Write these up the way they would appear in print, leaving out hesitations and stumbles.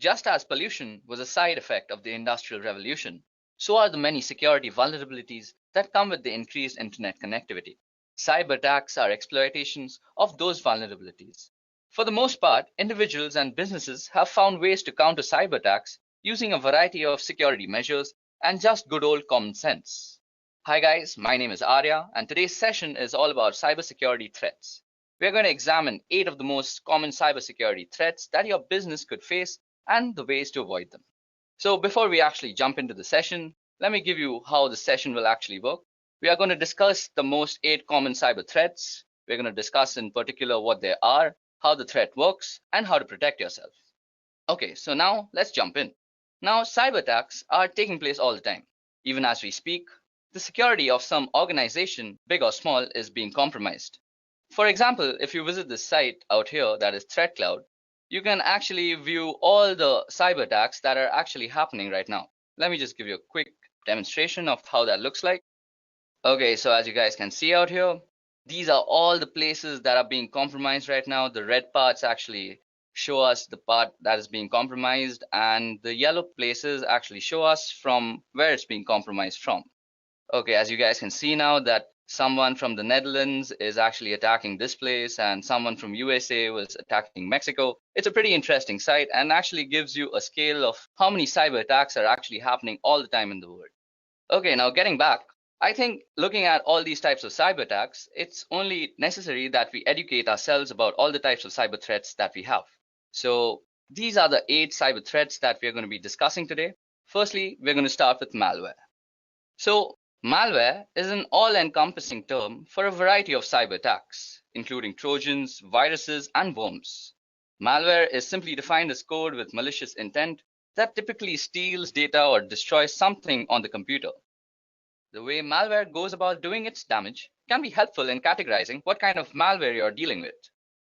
Just as pollution was a side effect of the Industrial Revolution, so are the many security vulnerabilities that come with the increased internet connectivity. Cyber attacks are exploitations of those vulnerabilities. For the most part, individuals and businesses have found ways to counter cyber attacks using a variety of security measures and just good old common sense. Hi guys, my name is Arya, and today's session is all about cybersecurity threats. We are going to examine 8 of the most common cybersecurity threats that your business could face and the ways to avoid them. So before we actually jump into the session, let me give you how the session will actually work. We are going to discuss the most 8 common cyber threats. We're going to discuss in particular what they are, how the threat works, and how to protect yourself. Okay, so now let's jump in. Now, cyber attacks are taking place all the time. Even as we speak, the security of some organization, big or small, is being compromised. For example, if you visit this site out here, that is ThreatCloud, you can actually view all the cyber attacks that are actually happening right now. Let me just give you a quick demonstration of how that looks like. Okay, so as you guys can see out here, these are all the places that are being compromised right now. The red parts actually show us the part that is being compromised, and the yellow places actually show us from where it's being compromised from. Okay, as you guys can see now that someone from the Netherlands is actually attacking this place and someone from USA was attacking Mexico. It's a pretty interesting site and actually gives you a scale of how many cyber attacks are actually happening all the time in the world. Okay, now getting back, I think looking at all these types of cyber attacks, it's only necessary that we educate ourselves about all the types of cyber threats that we have. So these are the 8 cyber threats that we're going to be discussing today. Firstly, we're going to start with malware. So malware is an all-encompassing term for a variety of cyber attacks, including Trojans, viruses, and worms. Malware is simply defined as code with malicious intent that typically steals data or destroys something on the computer. The way malware goes about doing its damage can be helpful in categorizing what kind of malware you're dealing with.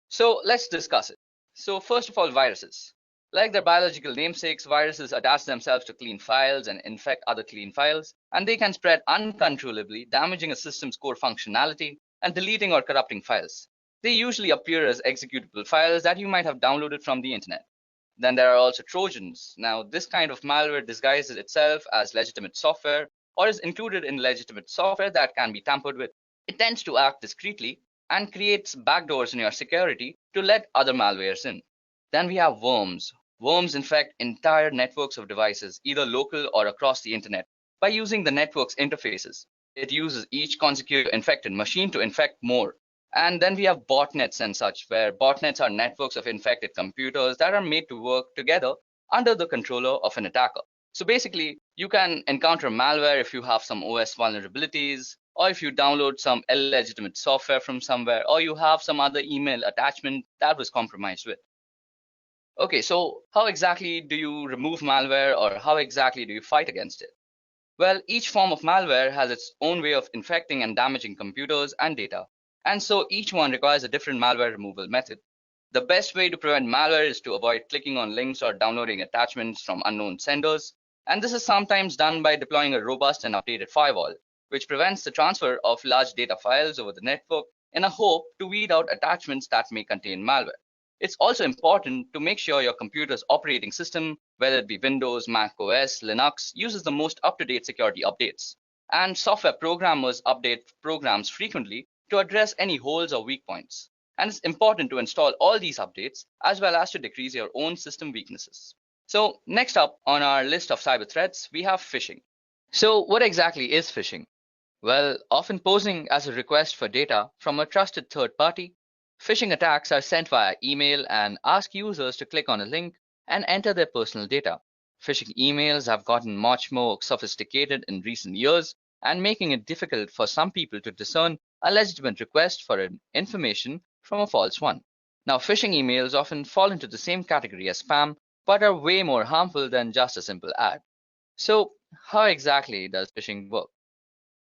So let's discuss it. So first of all, viruses. Like their biological namesakes, viruses attach themselves to clean files and infect other clean files, and they can spread uncontrollably, damaging a system's core functionality and deleting or corrupting files. They usually appear as executable files that you might have downloaded from the internet. Then there are also Trojans. Now, this kind of malware disguises itself as legitimate software or is included in legitimate software that can be tampered with. It tends to act discreetly and creates backdoors in your security to let other malwares in. Then we have worms. Worms infect entire networks of devices, either local or across the internet, by using the network's interfaces. It uses each consecutive infected machine to infect more. And then we have botnets and such, where botnets are networks of infected computers that are made to work together under the controller of an attacker. So basically, you can encounter malware if you have some OS vulnerabilities, or if you download some illegitimate software from somewhere, or you have some other email attachment that was compromised with. Okay, so how exactly do you remove malware, or how exactly do you fight against it? Well, each form of malware has its own way of infecting and damaging computers and data, and so each one requires a different malware removal method. The best way to prevent malware is to avoid clicking on links or downloading attachments from unknown senders, and this is sometimes done by deploying a robust and updated firewall, which prevents the transfer of large data files over the network in a hope to weed out attachments that may contain malware. It's also important to make sure your computer's operating system, whether it be Windows, Mac OS, Linux, uses the most up-to-date security updates. And software programmers update programs frequently to address any holes or weak points. And it's important to install all these updates as well as to decrease your own system weaknesses. So next up on our list of cyber threats, we have phishing. So what exactly is phishing? Well, often posing as a request for data from a trusted third party, phishing attacks are sent via email and ask users to click on a link and enter their personal data. Phishing emails have gotten much more sophisticated in recent years and making it difficult for some people to discern a legitimate request for information from a false one. Now, phishing emails often fall into the same category as spam, but are way more harmful than just a simple ad. So, how exactly does phishing work?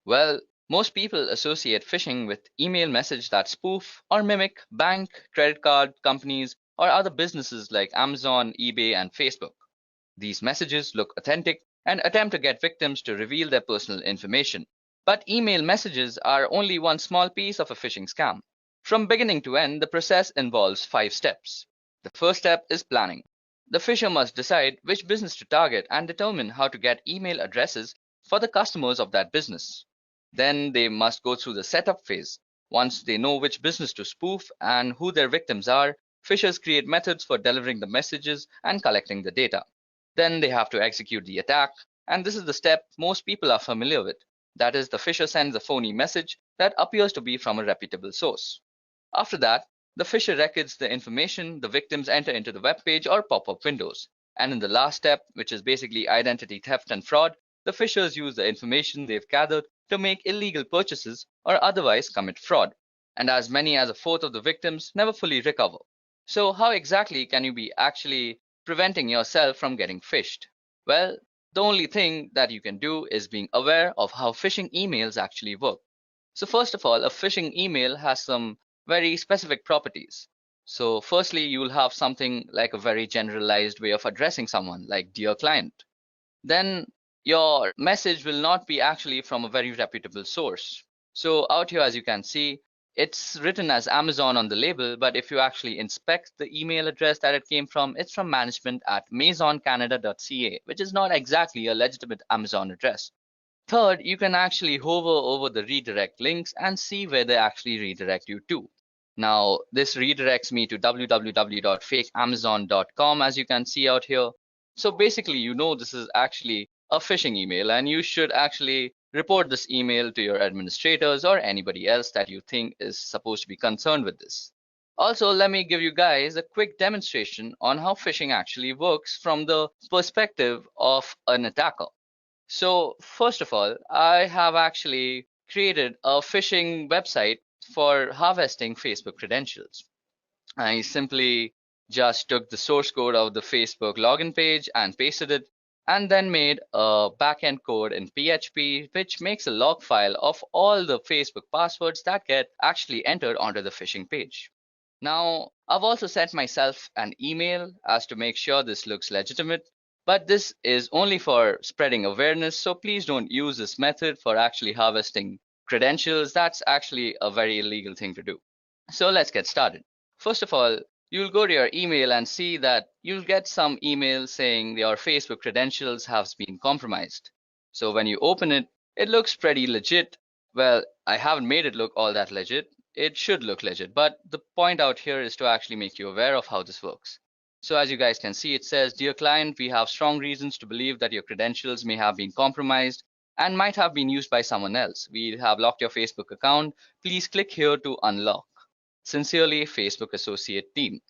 Well, most people associate phishing with email messages that spoof or mimic bank, credit card companies, or other businesses like Amazon, eBay, and Facebook. These messages look authentic and attempt to get victims to reveal their personal information. But email messages are only one small piece of a phishing scam. From beginning to end, the process involves 5 steps. The first step is planning. the fisher must decide which business to target and determine how to get email addresses for the customers of that business. Then they must go through the setup phase. Once they know which business to spoof and who their victims are, fishers create methods for delivering the messages and collecting the data. Then they have to execute the attack, and this is the step most people are familiar with. That is, the fisher sends a phony message that appears to be from a reputable source. After that, the fisher records the information the victims enter into the web page or pop-up windows. And in the last step, which is basically identity theft and fraud, the fishers use the information they've gathered to make illegal purchases or otherwise commit fraud. And as many as a fourth of the victims never fully recover. So how exactly can you be actually preventing yourself from getting phished? Well, the only thing that you can do is being aware of how phishing emails actually work. So first of all, a phishing email has some very specific properties. So firstly, you will have something like a very generalized way of addressing someone, like dear client. Then your message will not be actually from a very reputable source. So out here, as you can see, it's written as Amazon on the label, but if you actually inspect the email address that it came from, it's from management@maisoncanada.ca, which is not exactly a legitimate Amazon address. Third, you can actually hover over the redirect links and see where they actually redirect you to. Now, this redirects me to www.fakeamazon.com, as you can see out here. So basically, you know this is actually a phishing email, and you should actually report this email to your administrators or anybody else that you think is supposed to be concerned with this. Also, let me give you guys a quick demonstration on how phishing actually works from the perspective of an attacker. So first of all, I have actually created a phishing website for harvesting Facebook credentials. I simply just took the source code of the Facebook login page and pasted it, and then made a backend code in PHP, which makes a log file of all the Facebook passwords that get actually entered onto the phishing page. Now, I've also sent myself an email as to make sure this looks legitimate, but this is only for spreading awareness, so please don't use this method for actually harvesting credentials. That's actually a very illegal thing to do. So let's get started. First of all, you'll go to your email and see that you'll get some email saying your Facebook credentials have been compromised. So when you open it, it looks pretty legit. Well, I haven't made it look all that legit. It should look legit, but the point out here is to actually make you aware of how this works. So as you guys can see, it says, "Dear client, we have strong reasons to believe that your credentials may have been compromised and might have been used by someone else. We have locked your Facebook account. Please click here to unlock. Sincerely, Facebook Associate Team."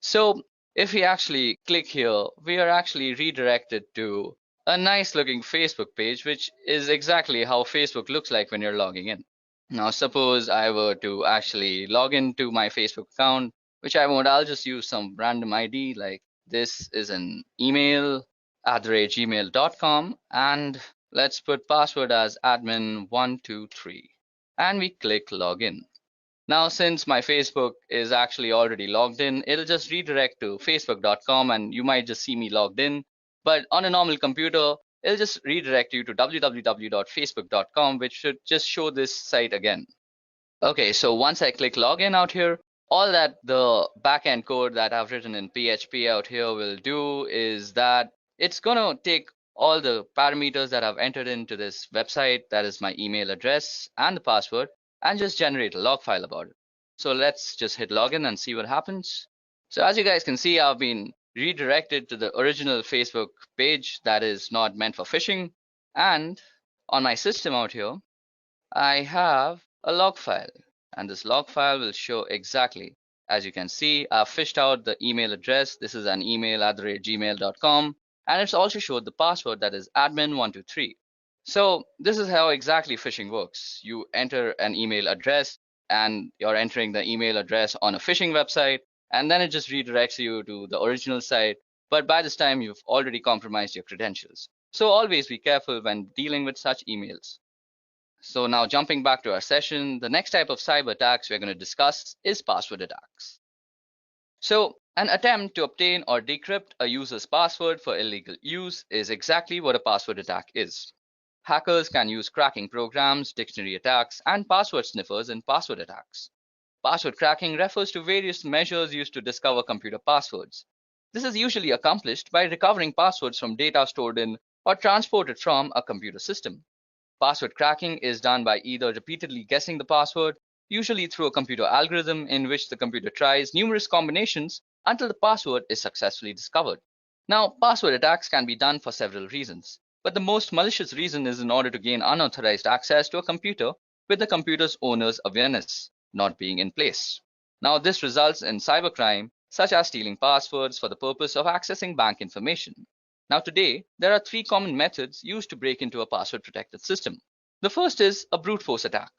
So if we actually click here, we are actually redirected to a nice looking Facebook page, which is exactly how Facebook looks like when you're logging in. Now, suppose I were to actually log into my Facebook account, which I won't. I'll just use some random ID, like this is an email @gmail.com, and let's put password as admin123, and we click login. Now, since my Facebook is actually already logged in, it'll just redirect to facebook.com, and you might just see me logged in. But on a normal computer, it'll just redirect you to www.facebook.com, which should just show this site again. Okay, so once I click login out here, all that the backend code that I've written in PHP out here will do is that it's going to take all the parameters that I've entered into this website, that is my email address and the password, and just generate a log file about it. So let's just hit login and see what happens. So as you guys can see, I've been redirected to the original Facebook page that is not meant for phishing. And on my system out here, I have a log file, and this log file will show exactly, as you can see, I've fished out the email address. This is an email @gmail.com, and it's also showed the password, that is admin123. So this is how exactly phishing works. You enter an email address, and you're entering the email address on a phishing website, and then it just redirects you to the original site. But by this time, you've already compromised your credentials. So always be careful when dealing with such emails. So now jumping back to our session, the next type of cyber attacks we're going to discuss is password attacks. So an attempt to obtain or decrypt a user's password for illegal use is exactly what a password attack is. Hackers can use cracking programs, dictionary attacks, and password sniffers in password attacks. Password cracking refers to various measures used to discover computer passwords. This is usually accomplished by recovering passwords from data stored in or transported from a computer system. Password cracking is done by either repeatedly guessing the password, usually through a computer algorithm in which the computer tries numerous combinations until the password is successfully discovered. Now, password attacks can be done for several reasons, but the most malicious reason is in order to gain unauthorized access to a computer with the computer's owner's awareness not being in place. Now, this results in cybercrime, such as stealing passwords for the purpose of accessing bank information. Now, today, there are three common methods used to break into a password-protected system. The first is a brute force attack.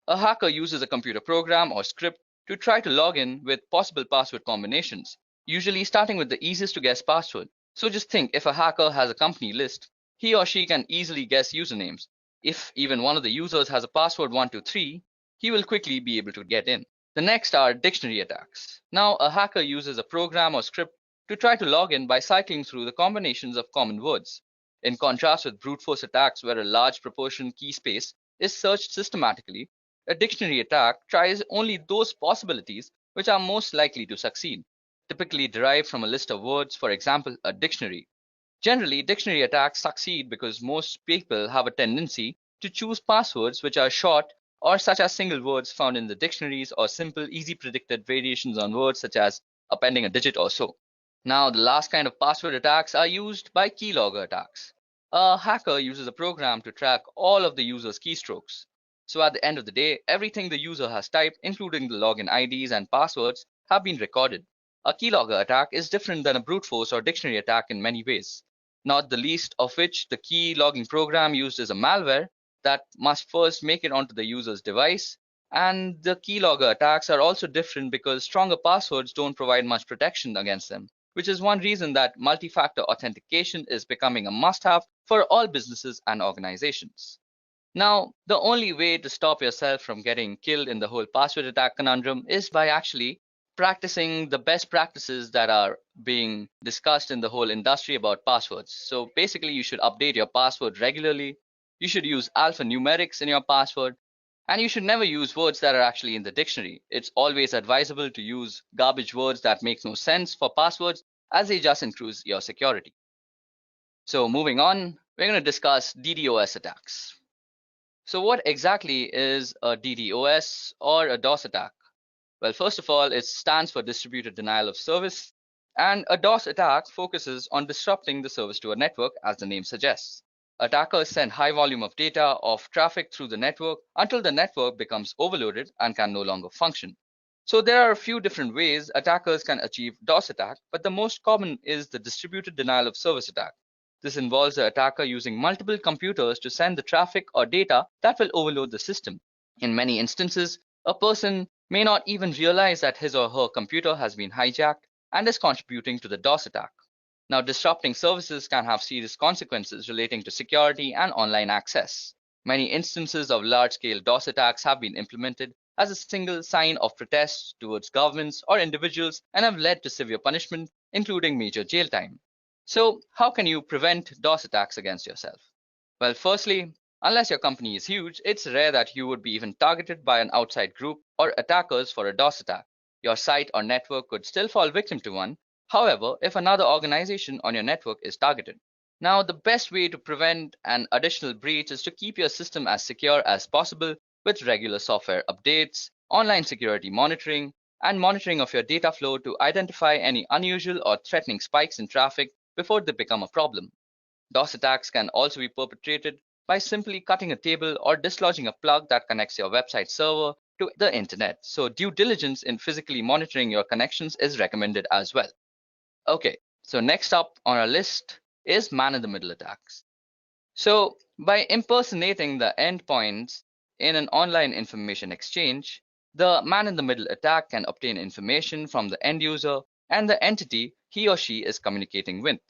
A hacker uses a computer program or script to try to log in with possible password combinations, usually starting with the easiest to guess password. So just think, if a hacker has a company list, he or she can easily guess usernames. If even one of the users has a password 123, he will quickly be able to get in. The next are dictionary attacks. Now, a hacker uses a program or script to try to log in by cycling through the combinations of common words. In contrast with brute force attacks where a large proportion key space is searched systematically, a dictionary attack tries only those possibilities which are most likely to succeed, typically derived from a list of words, for example, a dictionary. Generally, dictionary attacks succeed because most people have a tendency to choose passwords which are short or such as single words found in the dictionaries or simple, easy predicted variations on words such as appending a digit or so. Now, the last kind of password attacks are used by keylogger attacks. A hacker uses a program to track all of the user's keystrokes. So at the end of the day, everything the user has typed, including the login IDs and passwords, have been recorded. A keylogger attack is different than a brute force or dictionary attack in many ways, not the least of which the key logging program used is a malware that must first make it onto the user's device. And the keylogger attacks are also different because stronger passwords don't provide much protection against them, which is one reason that multi-factor authentication is becoming a must-have for all businesses and organizations. Now, the only way to stop yourself from getting killed in the whole password attack conundrum is by actually practicing the best practices that are being discussed in the whole industry about passwords. So basically, you should update your password regularly. You should use alphanumerics in your password. And you should never use words that are actually in the dictionary. It's always advisable to use garbage words that make no sense for passwords, as they just increase your security. So moving on, we're going to discuss DDoS attacks. So what exactly is a DDoS or a DOS attack? Well, first of all, it stands for distributed denial of service, and a DOS attack focuses on disrupting the service to a network, as the name suggests. Attackers send high volume of data of traffic through the network until the network becomes overloaded and can no longer function. So there are a few different ways attackers can achieve DOS attack, but the most common is the distributed denial of service attack. This involves the attacker using multiple computers to send the traffic or data that will overload the system. In many instances, a person may not even realize that his or her computer has been hijacked and is contributing to the DOS attack. Now, disrupting services can have serious consequences relating to security and online access. Many instances of large-scale DOS attacks have been implemented as a single sign of protest towards governments or individuals and have led to severe punishment, including major jail time. So, how can you prevent DOS attacks against yourself? Well, firstly, unless your company is huge, it's rare that you would be even targeted by an outside group or attackers for a DOS attack. Your site or network could still fall victim to one, however, if another organization on your network is targeted. Now, the best way to prevent an additional breach is to keep your system as secure as possible with regular software updates, online security monitoring, and monitoring of your data flow to identify any unusual or threatening spikes in traffic before they become a problem. DOS attacks can also be perpetrated by simply cutting a cable or dislodging a plug that connects your website server to the internet. So due diligence in physically monitoring your connections is recommended as well. Okay, so next up on our list is man-in-the-middle attacks. So by impersonating the endpoints in an online information exchange, the man-in-the-middle attack can obtain information from the end user and the entity he or she is communicating with.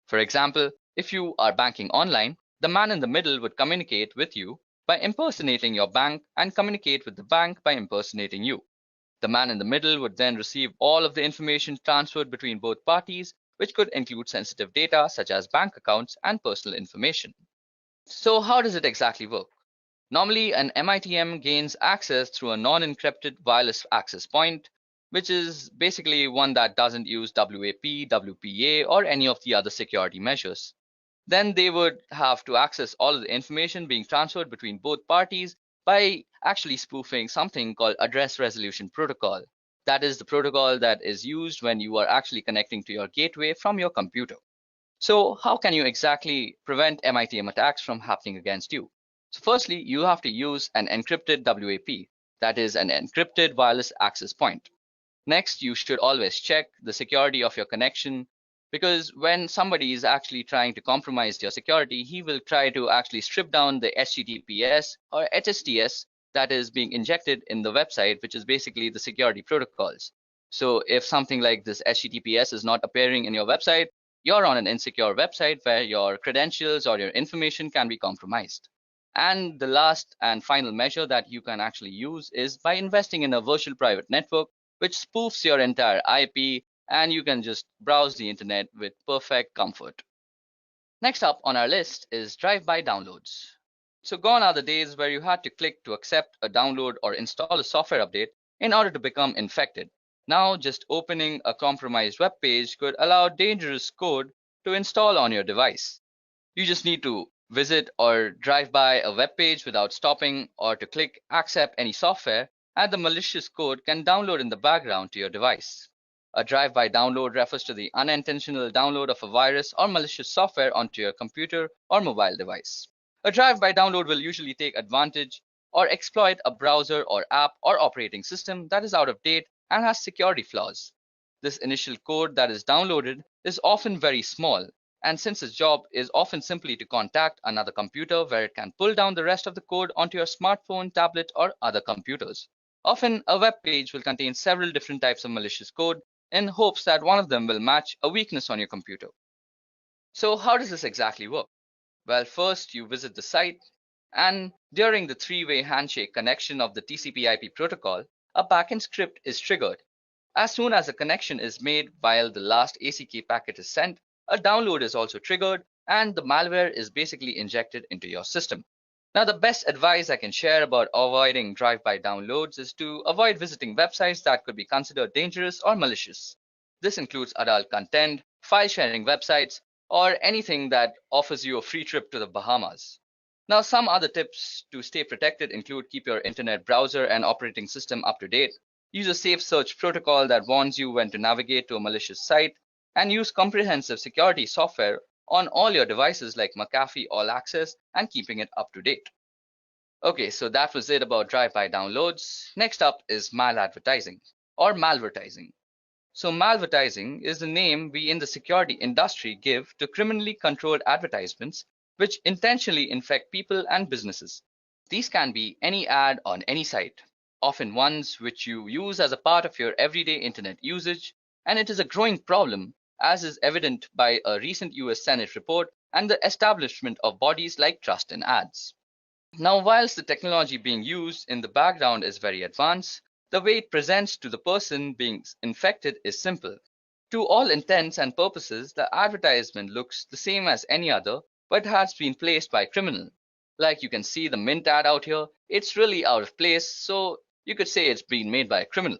For example, if you are banking online, the man in the middle would communicate with you by impersonating your bank and communicate with the bank by impersonating you. The man in the middle would then receive all of the information transferred between both parties, which could include sensitive data such as bank accounts and personal information. So how does it exactly work? Normally, an MITM gains access through a non-encrypted wireless access point. which is basically one that doesn't use WAP, WPA, or any of the other security measures. Then they would have to access all of the information being transferred between both parties by actually spoofing something called address resolution protocol. That is the protocol that is used when you are actually connecting to your gateway from your computer. So how can you exactly prevent MITM attacks from happening against you? So firstly, you have to use an encrypted WAP, that is an encrypted wireless access point. Next, you should always check the security of your connection, because when somebody is actually trying to compromise your security, he will try to actually strip down the HTTPS or HSTS that is being injected in the website, which is basically the security protocols. So if something like this HTTPS is not appearing in your website, you're on an insecure website where your credentials or your information can be compromised. And the last and final measure that you can actually use is by investing in a virtual private network which spoofs your entire IP, and you can just browse the internet with perfect comfort. Next up on our list is drive-by downloads. So gone are the days where you had to click to accept a download or install a software update in order to become infected. Now just opening a compromised web page could allow dangerous code to install on your device. You just need to visit or drive by a web page without stopping, or to click accept any software, and the malicious code can download in the background to your device. A drive-by download refers to the unintentional download of a virus or malicious software onto your computer or mobile device. A drive-by download will usually take advantage or exploit a browser or app or operating system that is out of date and has security flaws. This initial code that is downloaded is often very small, and since its job is often simply to contact another computer where it can pull down the rest of the code onto your smartphone, tablet, or other computers. Often, a web page will contain several different types of malicious code in hopes that one of them will match a weakness on your computer. So how does this exactly work? Well, first you visit the site, and during the three-way handshake connection of the TCP/IP protocol, a backend script is triggered. As soon as a connection is made while the last ACK packet is sent, a download is also triggered and the malware is basically injected into your system. Now, the best advice I can share about avoiding drive-by downloads is to avoid visiting websites that could be considered dangerous or malicious. This includes adult content, file-sharing websites, or anything that offers you a free trip to the Bahamas. Now, some other tips to stay protected include keep your internet browser and operating system up to date, use a safe search protocol that warns you when to navigate to a malicious site, and use comprehensive security software on all your devices like McAfee All Access and keeping it up to date. Okay, so that was it about drive-by downloads. Next up is maladvertising or malvertising. So malvertising is the name we in the security industry give to criminally controlled advertisements which intentionally infect people and businesses. These can be any ad on any site, often ones which you use as a part of your everyday internet usage, and it is a growing problem, as is evident by a recent US Senate report and the establishment of bodies like Trust in Ads. Now, whilst the technology being used in the background is very advanced, the way it presents to the person being infected is simple. To all intents and purposes, the advertisement looks the same as any other, but has been placed by a criminal. Like you can see the Mint ad out here, it's really out of place, so you could say it's been made by a criminal.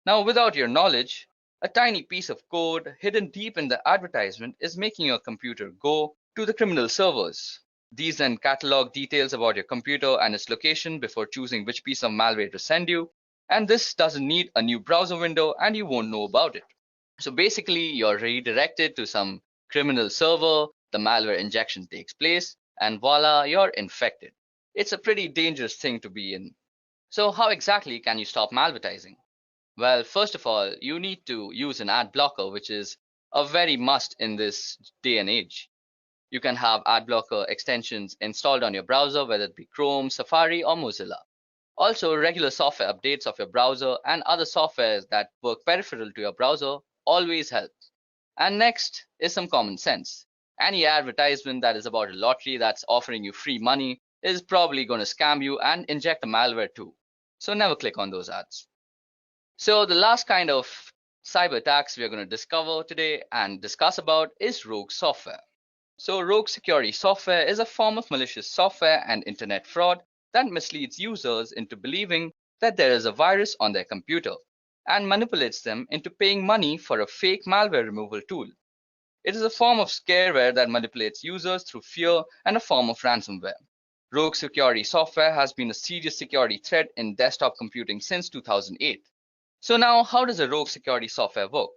Now, without your knowledge, a tiny piece of code hidden deep in the advertisement is making your computer go to the criminal servers. These then catalog details about your computer and its location before choosing which piece of malware to send you, and this doesn't need a new browser window and you won't know about it. So basically, you're redirected to some criminal server, the malware injection takes place, and voila, you're infected. It's a pretty dangerous thing to be in. So how exactly can you stop malvertising? Well, first of all, you need to use an ad blocker, which is a very must in this day and age. You can have ad blocker extensions installed on your browser, whether it be Chrome, Safari, or Mozilla. Also, regular software updates of your browser and other softwares that work peripheral to your browser always help. And next is some common sense. Any advertisement that is about a lottery that's offering you free money is probably going to scam you and inject a malware too. So never click on those ads. So the last kind of cyber attacks we are going to discover today and discuss about is rogue software. So rogue security software is a form of malicious software and internet fraud that misleads users into believing that there is a virus on their computer. and manipulates them into paying money for a fake malware removal tool. It is a form of scareware that manipulates users through fear and a form of ransomware. Rogue security software has been a serious security threat in desktop computing since 2008. So now, how does a rogue security software work?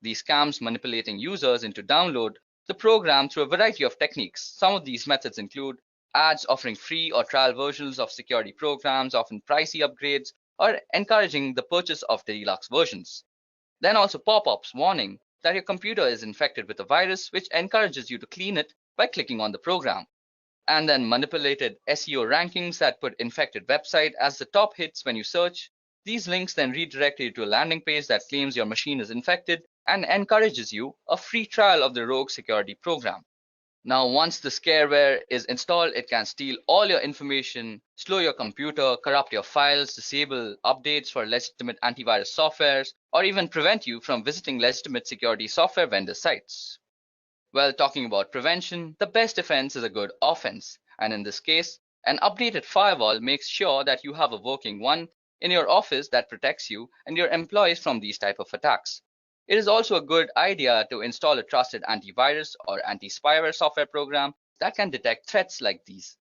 These scams manipulating users into download the program through a variety of techniques. Some of these methods include ads offering free or trial versions of security programs, often pricey upgrades, or encouraging the purchase of the deluxe versions. Then also pop-ups warning that your computer is infected with a virus, which encourages you to clean it by clicking on the program. And then manipulated SEO rankings that put infected website as the top hits when you search. These links then redirect you to a landing page that claims your machine is infected and encourages you a free trial of the rogue security program. Now, once the scareware is installed, it can steal all your information, slow your computer, corrupt your files, disable updates for legitimate antivirus softwares, or even prevent you from visiting legitimate security software vendor sites. Well, talking about prevention, the best defense is a good offense. And in this case, an updated firewall makes sure that you have a working one in your office that protects you and your employees from these type of attacks. It is also a good idea to install a trusted antivirus or anti-spyware software program that can detect threats like these.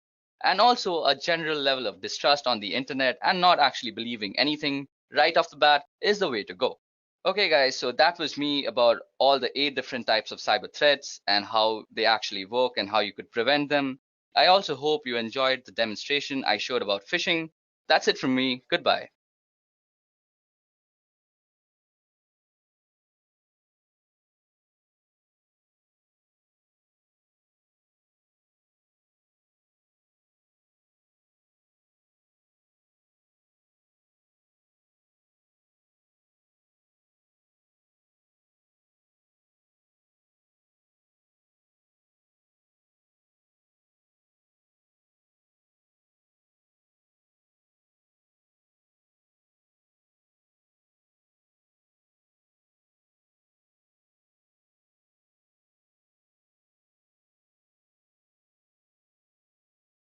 And also a general level of distrust on the internet and not actually believing anything right off the bat is the way to go. Okay, guys, so that was me about all the 8 different types of cyber threats and how they actually work and how you could prevent them. I also hope you enjoyed the demonstration I showed about phishing. That's it from me. Goodbye.